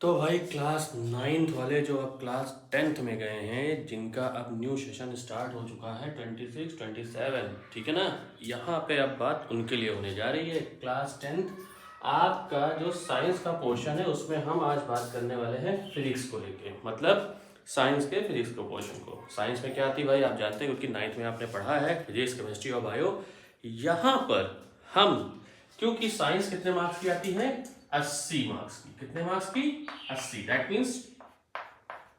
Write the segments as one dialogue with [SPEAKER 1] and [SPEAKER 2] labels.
[SPEAKER 1] तो भाई class 9th वाले जो अब क्लास 10th में गए हैं, जिनका अब न्यू सेशन स्टार्ट हो चुका है 26 27, ठीक है ना। यहाँ पे अब बात उनके लिए होने जा रही है। क्लास 10th आपका जो साइंस का पोर्शन है उसमें हम आज बात करने वाले हैं फिजिक्स को लेके, मतलब साइंस के फिजिक्स के पोर्शन को। साइंस में क्या आती है भाई, आप जानते हैं क्योंकि 9th में आपने पढ़ा है फिजिक्स, केमिस्ट्री और बायो। यहाँ पर हम, क्योंकि साइंस कितने मार्क्स की आती है, 80 मार्क्स की। कितने मार्क्स की? 80, दैट मीन्स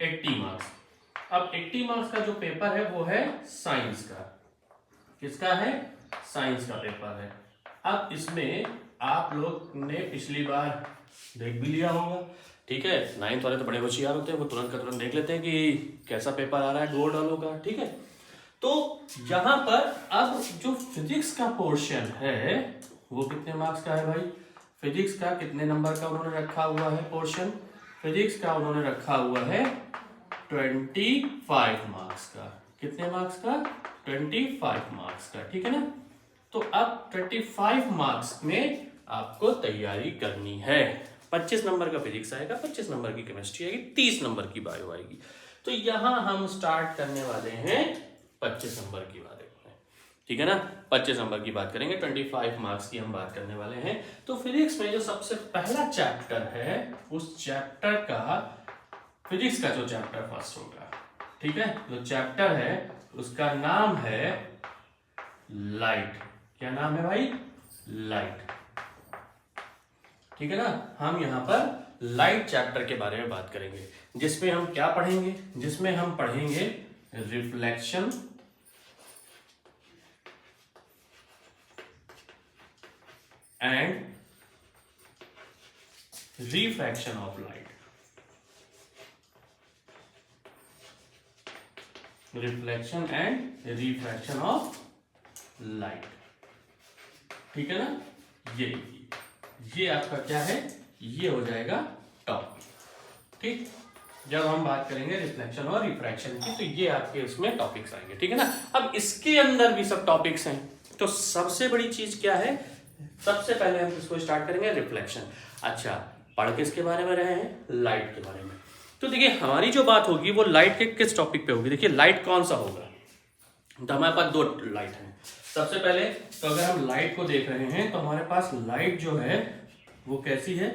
[SPEAKER 1] 80 मार्क्स। अब 80 मार्क्स का जो पेपर है वो है साइंस का। किसका है? साइंस का पेपर है। अब इसमें आप लोग ने पिछली बार देख भी लिया होगा, ठीक है। 9th वाले तो बड़े होशियार होते हैं, वो तुरंत का तुरंत देख लेते हैं कि कैसा पेपर आ रहा है गोल्ड वालों का, ठीक है। तो यहां पर अब जो फिजिक्स का पोर्शन है वो कितने मार्क्स का है भाई? फिजिक्स का कितने नंबर का उन्होंने रखा हुआ है पोर्शन? फिजिक्स का उन्होंने रखा हुआ है 25 मार्क्स का। कितने मार्क्स का? 25 मार्क्स का, ठीक है ना। तो अब 25 मार्क्स में आपको तैयारी करनी है। 25 नंबर का फिजिक्स आएगा, 25 नंबर की केमिस्ट्री आएगी, 30 नंबर की बायो आएगी। तो यहां हम स्टार्ट करने वाले हैं 25 नंबर की बात, ठीक है ना। 25 नंबर की बात करेंगे, 25 मार्क्स की हम बात करने वाले हैं। तो फिजिक्स में जो सबसे पहला चैप्टर है, उस चैप्टर का, फिजिक्स का जो चैप्टर फर्स्ट होगा, ठीक है, जो चैप्टर है उसका नाम है लाइट। क्या नाम है भाई? लाइट, ठीक है ना। हम यहां पर लाइट चैप्टर के बारे में बात करेंगे, जिसमें हम क्या पढ़ेंगे? जिसमें हम पढ़ेंगे reflection and refraction of light. Reflection and refraction of light, ठीक है ना। ये आपका क्या है? ये हो जाएगा टॉपिक, ठीक। जब हम बात करेंगे रिफ्लेक्शन और रिफ्रैक्शन की, तो ये आपके उसमें टॉपिक्स आएंगे, ठीक है ना। अब इसके अंदर भी सब टॉपिक्स हैं, तो सबसे बड़ी चीज क्या है? सबसे पहले हम इसको स्टार्ट करेंगे रिफ्लेक्शन। अच्छा, पढ़ किसके बारे में रहे हैं? लाइट के बारे में। तो देखिए, हमारी जो बात होगी वो लाइट के किस टॉपिक पे होगी? देखिए, लाइट कौन सा होगा? तो हमारे पास दो लाइट हैं। सबसे पहले तो अगर हम लाइट को देख रहे हैं तो हमारे पास लाइट जो है वो कैसी है?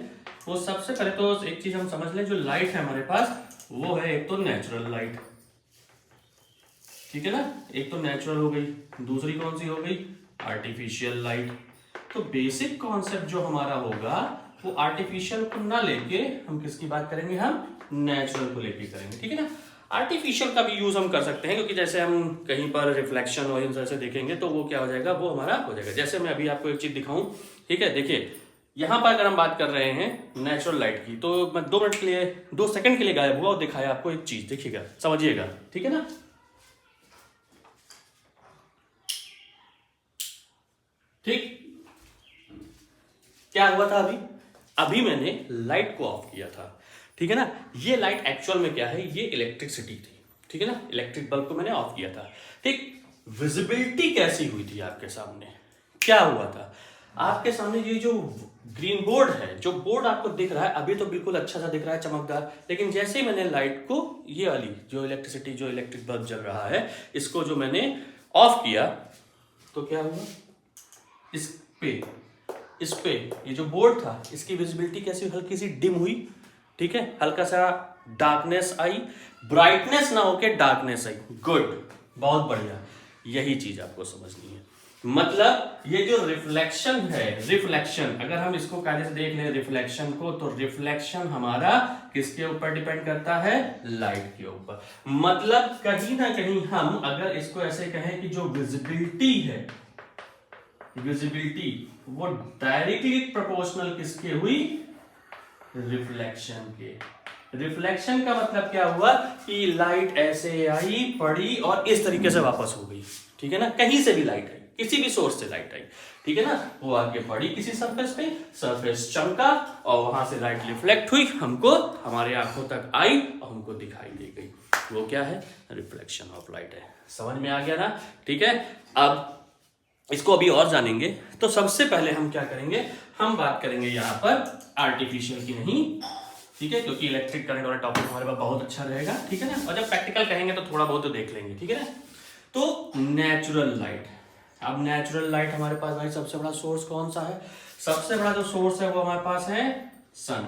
[SPEAKER 1] वो सबसे पहले तो एक चीज हम समझ लें, जो लाइट है हमारे पास वो है एक तो नेचुरल लाइट, ठीक है ना। एक तो नेचुरल हो गई, दूसरी कौन सी हो गई? Artificial light. तो बेसिक कॉन्सेप्ट जो हमारा होगा वो आर्टिफिशियल को ना लेके हम किसकी बात करेंगे? हम नेचुरल को लेके करेंगे, ठीक है ना। आर्टिफिशियल का भी यूज हम कर सकते हैं, क्योंकि जैसे हम कहीं पर रिफ्लेक्शन और इन तरह से देखेंगे तो वो क्या हो जाएगा? वो हमारा हो जाएगा। जैसे मैं अभी आपको एक चीज दिखाऊं, ठीक है। देखिए, यहां पर अगर हम बात कर रहे हैं नेचुरल लाइट की, तो मैं 2 मिनट के लिए, 2 सेकंड के लिए गायब हुआ और दिखाया आपको एक चीज, देखिएगा, समझिएगा, ठीक है ना। ठीक, क्या हुआ था अभी? अभी मैंने लाइट को ऑफ किया था, ठीक है ना। ये लाइट एक्चुअल में क्या है? ये इलेक्ट्रिसिटी थी, ठीक है ना। इलेक्ट्रिक बल्ब को मैंने ऑफ किया था, ठीक। विजिबिलिटी कैसी हुई थी आपके सामने? क्या हुआ था आपके सामने? ये जो ग्रीन बोर्ड है, जो बोर्ड आपको दिख रहा है अभी तो बिल्कुल अच्छा सा दिख रहा है, चमकदार। लेकिन जैसे ही मैंने लाइट को, ये वाली जो इलेक्ट्रिसिटी, जो इलेक्ट्रिक बल्ब जल रहा है, इसको जो मैंने ऑफ किया, तो क्या हुआ? इस पे ये जो बोर्ड था, इसकी विजिबिलिटी कैसी? हल्की सी डिम हुई, ठीक है। हल्का सा डार्कनेस आई, ब्राइटनेस ना होके डार्कनेस आई। गुड, बहुत बढ़िया। यही चीज आपको समझनी है। मतलब ये जो रिफ्लेक्शन है, रिफ्लेक्शन, अगर हम इसको कायदे से देख लें रिफ्लेक्शन को, तो रिफ्लेक्शन हमारा किसके ऊपर डिपेंड करता है? लाइट के ऊपर। मतलब कहीं ना कहीं हम अगर इसको ऐसे कहें कि जो विजिबिलिटी है, विजिबिलिटी वो डायरेक्टली प्रोपोर्शनल किसके हुई? रिफ्लेक्शन के। रिफ्लेक्शन का मतलब क्या हुआ? कि लाइट ऐसे आई, पड़ी और इस तरीके से वापस हो गई, ठीक है ना। कहीं से भी लाइट आई, किसी भी सोर्स से लाइट आई, ठीक है ना। वो आके पड़ी किसी सरफेस पे, सरफेस चमका और वहां से लाइट रिफ्लेक्ट हुई, हमको हमारे आंखों तक आई और हमको दिखाई दे गई। वो क्या है? रिफ्लेक्शन ऑफ लाइट है। समझ में आ गया ना? ठीक है। अब इसको अभी और जानेंगे, तो सबसे पहले हम क्या करेंगे? हम बात करेंगे यहां पर आर्टिफिशियल की नहीं, ठीक है, क्योंकि इलेक्ट्रिक करंट वाला टॉपिक हमारे पास बहुत अच्छा रहेगा, ठीक है ना। और जब प्रैक्टिकल कहेंगे तो थोड़ा बहुत तो देख लेंगे, ठीक है ना। तो नेचुरल लाइट, अब नेचुरल लाइट हमारे पास भाई सबसे बड़ा सोर्स कौन सा है? सबसे बड़ा जो सोर्स है वो हमारे पास है सन।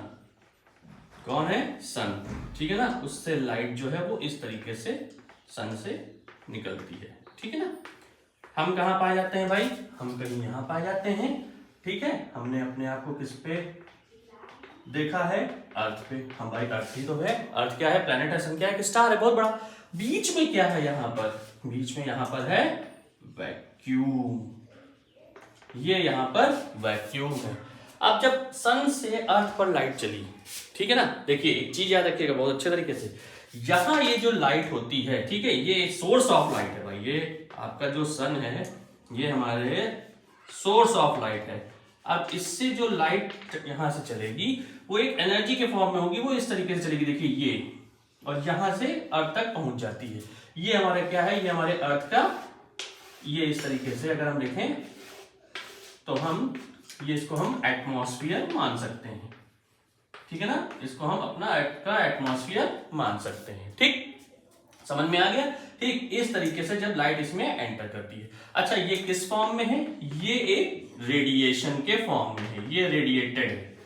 [SPEAKER 1] कौन है? सन, ठीक है ना। उससे लाइट जो है वो इस तरीके से सन से निकलती है, ठीक है ना। हम कहाँ पाए जाते हैं भाई? हम कहीं यहाँ पाए जाते हैं, ठीक है। हमने अपने आप को किस पे देखा है? अर्थ पे। हम भाई अर्थ ही तो है। अर्थ क्या है? प्लेनेट है। सन क्या है? एक स्टार है बहुत बड़ा। बीच में क्या है? यहाँ पर बीच में यहाँ पर है वैक्यूम। ये यहाँ पर वैक्यूम है। अब जब सन से अर्थ पर लाइट चली, ठीक है ना, देखिए एक चीज याद रखिएगा बहुत अच्छे तरीके से, यहां ये जो लाइट होती है, ठीक है, ये सोर्स ऑफ लाइट है भाई। ये आपका जो सन है ये हमारे सोर्स ऑफ लाइट है। अब इससे जो लाइट यहां से चलेगी वो एक एनर्जी के फॉर्म में होगी, वो इस तरीके से चलेगी, देखिए ये, और यहां से अर्थ तक पहुंच जाती है। ये हमारे क्या है? ये हमारे अर्थ का, ये इस तरीके से अगर हम देखें तो हम ये इसको हम एटमॉस्फेयर मान सकते हैं, ठीक है ना। इसको हम अपना अर्थ का एटमॉस्फेयर मान सकते हैं, ठीक, समझ में आ गया। ठीक इस तरीके से जब लाइट इसमें एंटर करती है। अच्छा ये किस फॉर्म में है? ये एक रेडिएशन के फॉर्म में है, ये रेडिएटेड है,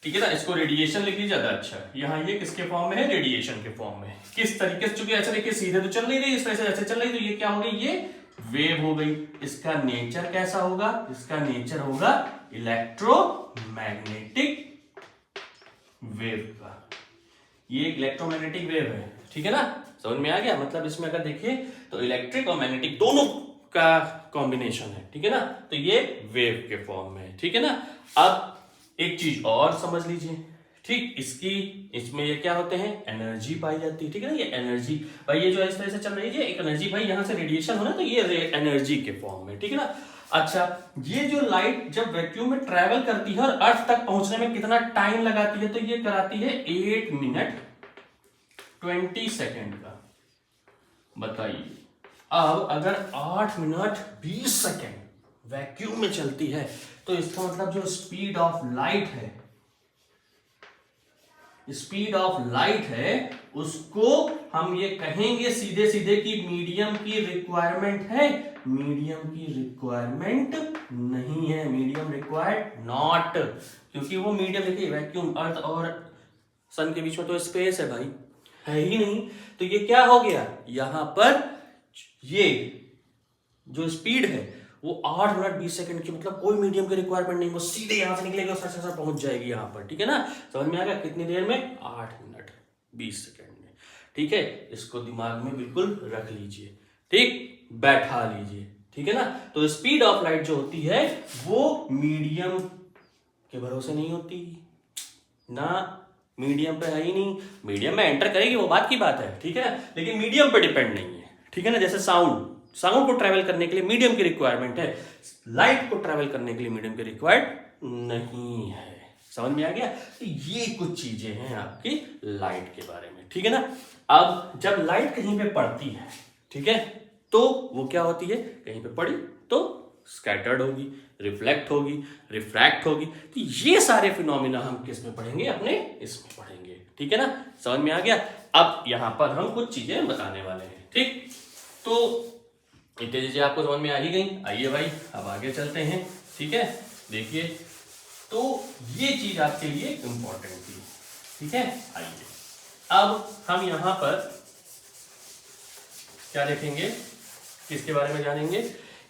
[SPEAKER 1] ठीक है ना। इसको रेडिएशन लिख लीजिए ज्यादा अच्छा। यहाँ ये किसके फॉर्म में है? रेडिएशन के फॉर्म में। किस तरीके से? चूंकि ऐसा देखिए सीधे तो चल नहीं रही, इस तरह से ऐसे चल रही, तो ये क्या हो गई? ये वेव हो गई। इसका नेचर कैसा होगा? इसका नेचर होगा इलेक्ट्रोमैग्नेटिक वेव का। ये एक इलेक्ट्रोमैग्नेटिक वेव है, ठीक है ना। समझ में आ गया? मतलब इसमें अगर देखिए तो इलेक्ट्रिक और मैग्नेटिक दोनों का कॉम्बिनेशन है, ठीक है ना। तो ये वेव के फॉर्म में है, ठीक है ना। अब एक चीज और समझ लीजिए, ठीक, इसमें ये क्या होते हैं? एनर्जी पाई जाती है, ठीक है ना। ये एनर्जी भाई, ये जो इस तरह से चल रही है एक एनर्जी भाई, यहां से रेडिएशन हो ना, तो ये एनर्जी के फॉर्म में, ठीक है ना। अच्छा ये जो लाइट जब वैक्यूम में ट्रेवल करती है और अर्थ तक पहुंचने में कितना टाइम लगाती है? तो ये कराती है 8 मिनट 20 सेकेंड का। बताइए अब अगर 8 मिनट 20 सेकेंड वैक्यूम में चलती है तो इसका मतलब जो स्पीड ऑफ लाइट है, स्पीड ऑफ लाइट है, उसको हम ये कहेंगे सीधे सीधे कि मीडियम की रिक्वायरमेंट है। मीडियम की रिक्वायरमेंट नहीं है, मीडियम रिक्वायर्ड नॉट, क्योंकि वो मीडियम, देखिए वैक्यूम, अर्थ और सन के बीच में तो स्पेस है भाई, है ही नहीं। तो ये क्या हो गया? यहां पर ये जो स्पीड है वो 8 मिनट 20 सेकंड की, मतलब कोई मीडियम की रिक्वायरमेंट नहीं, वो सीधे यहां से निकलेगी और सर पहुंच जाएगी यहां पर, ठीक है ना। समझ में आ गया? कितनी देर में? 8 मिनट 20 सेकंड में, ठीक है। इसको दिमाग में बिल्कुल रख लीजिए, ठीक, बैठा लीजिए, ठीक है ना। तो स्पीड ऑफ लाइट जो होती है वो मीडियम के भरोसे नहीं होती ना, मीडियम पे है ही नहीं। मीडियम में एंटर करेगी वो बात की बात है, ठीक है ना, लेकिन मीडियम पे डिपेंड नहीं है, ठीक है ना। जैसे साउंड को ट्रैवल करने के लिए मीडियम की रिक्वायरमेंट है, लाइट को ट्रैवल करने के लिए मीडियम की रिक्वायर्ड नहीं है। समझ में आ गया? तो ये कुछ चीजें हैं आपकी लाइट के बारे में, ठीक है ना। अब जब लाइट कहीं पे पड़ती है, ठीक है, तो वो क्या होती है? कहीं पे पड़ी तो स्कैटर्ड होगी, रिफ्लेक्ट होगी, रिफ्रैक्ट होगी। तो ये सारे फिनोमिना हम किस में पढ़ेंगे? अपने इसमें पढ़ेंगे, ठीक है ना। समझ में आ गया? अब यहां पर हम कुछ चीजें बताने वाले हैं, ठीक। तो इतनी चीजें आपको समझ में आ ही गई। आइए भाई अब आगे चलते हैं, ठीक है। देखिए तो ये चीज आपके लिए इंपॉर्टेंट थी, ठीक है। आइए अब हम यहां पर क्या देखेंगे, किसके बारे में जानेंगे?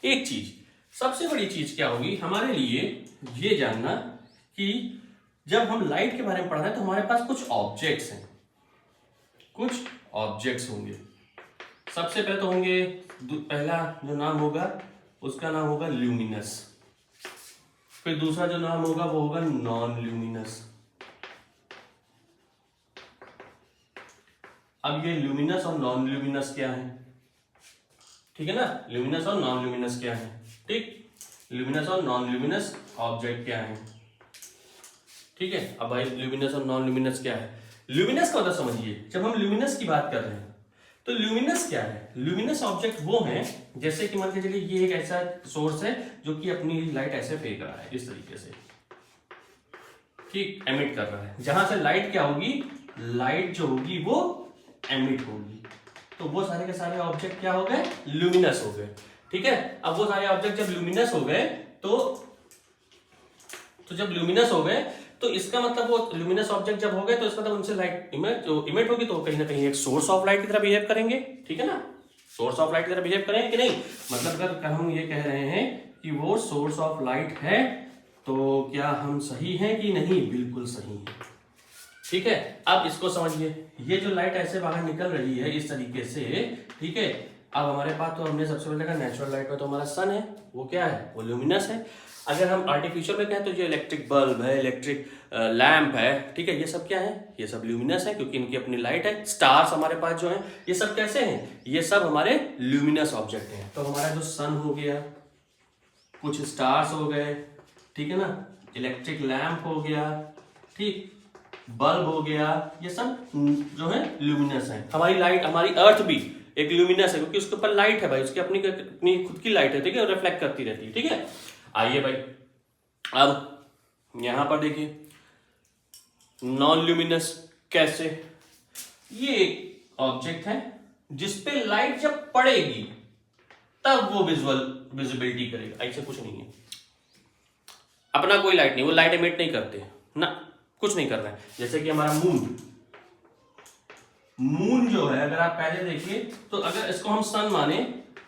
[SPEAKER 1] एक चीज, सबसे बड़ी चीज क्या होगी हमारे लिए ये जानना कि जब हम लाइट के बारे में पढ़ रहे हैं तो हमारे पास कुछ ऑब्जेक्ट्स हैं, कुछ ऑब्जेक्ट्स होंगे। सबसे पहले तो होंगे, पहला जो नाम होगा उसका नाम होगा ल्यूमिनस, फिर दूसरा जो नाम होगा वो होगा नॉन ल्यूमिनस। अब ये ल्यूमिनस और नॉन ल्यूमिनस क्या है? ठीक है ना, ल्यूमिनस और नॉन ल्यूमिनस क्या है? ठीक, ल्यूमिनस और नॉन ल्यूमिनस ऑब्जेक्ट क्या है? ठीक है। अब भाई ल्यूमिनस और नॉन ल्यूमिनस क्या है? ल्यूमिनस का मतलब समझिए, जब हम ल्यूमिनस की बात कर रहे हैं तो ल्यूमिनस क्या है? ल्यूमिनस ऑब्जेक्ट वो हैं जैसे कि मान के चलिए ये एक ऐसा सोर्स है जो कि अपनी लाइट ऐसे फेंक रहा है इस तरीके से, कि एमिट कर रहा है। जहां से लाइट क्या होगी, लाइट जो होगी वो एमिट होगी। तो वो सारे के सारे ऑब्जेक्ट क्या हो गए, ल्यूमिनस हो गए। ठीक है, अब वो सारे ऑब्जेक्ट जब ल्यूमिनस हो गए तो जब ल्यूमिनस हो गए तो इसका मतलब वो ल्यूमिनस ऑब्जेक्ट जब हो गए तो इसका मतलब उनसे लाइट इमिट होगी, तो कहीं ना कहीं एक सोर्स ऑफ लाइट की तरह बिहेव करेंगे। ठीक है ना, सोर्स ऑफ लाइट की तरह बिहेव करेंगे कि नहीं। मतलब अगर हम ये कह रहे हैं कि वो सोर्स ऑफ लाइट है तो क्या हम सही हैं कि नहीं, बिल्कुल सही है। ठीक है, अब इसको समझिए, ये जो लाइट ऐसे बाहर निकल रही है इस तरीके से, ठीक है, अब हमारे पास तो हमने सबसे पहले देखा नेचुरल लाइट में तो हमारा सन है, वो क्या है, वो ल्यूमिनस है। अगर हम आर्टिफिशियल में कहें तो ये इलेक्ट्रिक बल्ब है, इलेक्ट्रिक लैंप है, ठीक है, ये सब क्या है, ये सब ल्यूमिनस है क्योंकि इनकी अपनी लाइट है। स्टार्स हमारे पास जो है ये सब कैसे हैं, ये सब हमारे ल्यूमिनस ऑब्जेक्ट हैं। तो हमारा जो सन हो गया, कुछ स्टार्स हो गए, ठीक है ना, इलेक्ट्रिक लैंप हो गया, ठीक, बल्ब हो गया, ये सब जो है ल्यूमिनस है। हमारी लाइट, हमारी अर्थ भी एक ल्यूमिनस है क्योंकि उसके ऊपर लाइट है भाई, उसकी अपनी खुद की लाइट है, ठीक है, रिफ्लेक्ट करती रहती है। ठीक है, आइए भाई अब यहां पर देखिए नॉन ल्यूमिनस कैसे, ये एक ऑब्जेक्ट है जिसपे लाइट जब पड़ेगी तब वो विजिबिलिटी करेगा, ऐसे कुछ नहीं है, अपना कोई लाइट नहीं, वो लाइट एमिट नहीं करते ना, कुछ नहीं कर रहा है। जैसे कि हमारा मून जो है, अगर आप पहले देखिए तो अगर इसको हम सन माने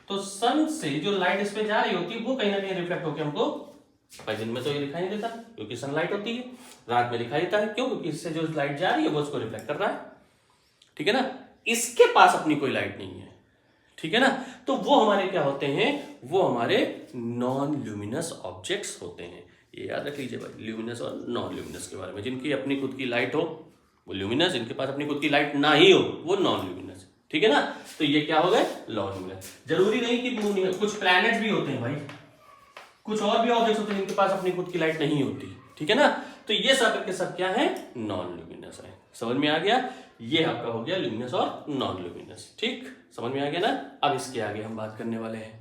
[SPEAKER 1] तो सन से जो लाइट इस पे जा रही होती है वो कहीं ना कहीं रिफ्लेक्ट होकर हमको, भाई दिन में तो ये दिखाई नहीं देता क्योंकि सनलाइट होती है, रात में दिखाई देता है, क्यों, क्योंकि इससे जो लाइट जा रही है वो उसको रिफ्लेक्ट कर रहा है। ठीक है ना, इसके पास अपनी कोई लाइट नहीं है। ठीक है ना, तो वो हमारे क्या होते हैं, वो हमारे नॉन ल्यूमिनस ऑब्जेक्ट्स होते हैं। ये याद रख लीजिए भाई, ल्यूमिनस और नॉन ल्यूमिनस के बारे में। जिनकी अपनी खुद की लाइट हो वो ल्यूमिनस, जिनके पास अपनी खुद की लाइट ना ही हो वो नॉन ल्यूमिनस। ठीक है ना, तो ये क्या हो गए, नॉन ल्यूमिनस। जरूरी नहीं कि मून, कुछ प्लैनेट्स भी होते हैं भाई, कुछ और भी ऑब्जेक्ट्स होते हैं जिनके पास अपनी खुद की लाइट नहीं होती। ठीक है ना, तो ये सब के सब क्या है, नॉन ल्यूमिनस है। समझ में आ गया, ये आपका हो गया ल्यूमिनस और नॉन ल्यूमिनस। ठीक, समझ में आ गया ना। अब इसके आगे हम बात करने वाले हैं